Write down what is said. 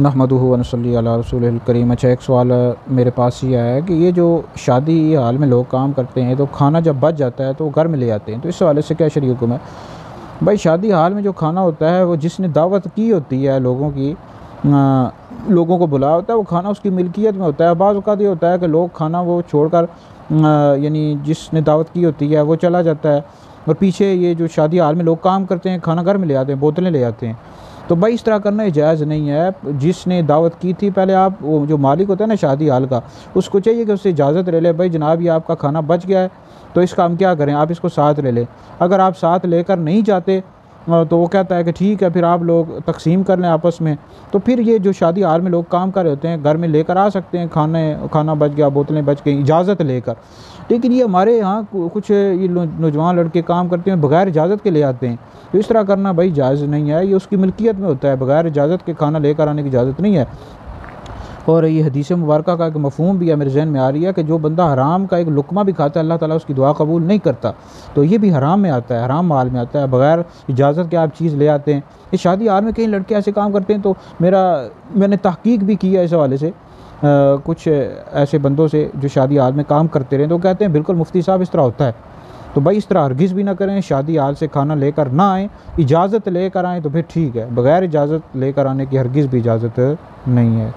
नहमदुहु व नसल्ली अला रसूलिल करीम। अच्छा, एक सवाल मेरे पास ये आया है कि ये जो शादी हाल में लोग काम करते हैं तो खाना जब बच जाता है तो वो घर में ले आते हैं, तो इस हवाले से क्या शरीय हुक्म है? भाई, शादी हाल में जो खाना होता है वो जिसने दावत की होती है लोगों की, लोगों को बुलाया होता है, वो खाना उसकी मिल्कियत में होता है। बाज़ औक़ात ये होता है कि लोग खाना वो छोड़कर यानी जिसने दावत की होती है वो चला जाता है, और पीछे ये जो शादी हाल में लोग काम करते हैं खाना घर में ले आते हैं, बोतलें ले आते हैं। तो भाई इस तरह करना जायज़ नहीं है। जिसने दावत की थी पहले आप, वो जो मालिक होता है ना शादी हाल का, उसको चाहिए कि उससे इजाज़त ले ले, भाई जनाब ये आपका खाना बच गया है तो इसका हम क्या करें, आप इसको साथ ले लें। अगर आप साथ लेकर नहीं जाते तो वो कहता है कि ठीक है फिर आप लोग तकसीम कर लें आपस में। तो फिर ये जो शादी हाल में लोग काम कर रहे होते हैं घर में लेकर आ सकते हैं, खाना बच गया, बोतलें बच गई, इजाज़त लेकर। लेकिन ये हमारे यहाँ कुछ ये नौजवान लड़के काम करते हैं बग़ैर इजाज़त के ले आते हैं, तो इस तरह करना भाई जायज़ नहीं है। ये उसकी मिल्कियत में होता है, बग़ैर इजाज़त के खाना लेकर आने की इजाज़त नहीं है। और ये हदीस मुबारक का एक मफ़हूम भी है मेरे ज़हन में आ रही है कि जो बंदा हराम का एक लुक़मा भी खाता है अल्लाह ताला उसकी दुआ कबूल नहीं करता। तो ये भी हराम में आता है, हराम माल में आता है, बग़ैर इजाज़त के आप चीज़ ले आते हैं। ये शादी हाल में कई लड़के ऐसे काम करते हैं। तो मैंने तहक़ीक़ भी की है इस हवाले से कुछ ऐसे बंदों से जो शादी हाल में काम करते रहे, तो कहते हैं बिल्कुल मुफ्ती साहब इस तरह होता है। तो भाई इस तरह हरगिज़ भी ना करें, शादी हाल से खाना लेकर ना आएँ, इजाज़त लेकर आएँ तो फिर ठीक है, बग़ैर इजाज़त लेकर आने की हरगिज़ भी इजाज़त नहीं है।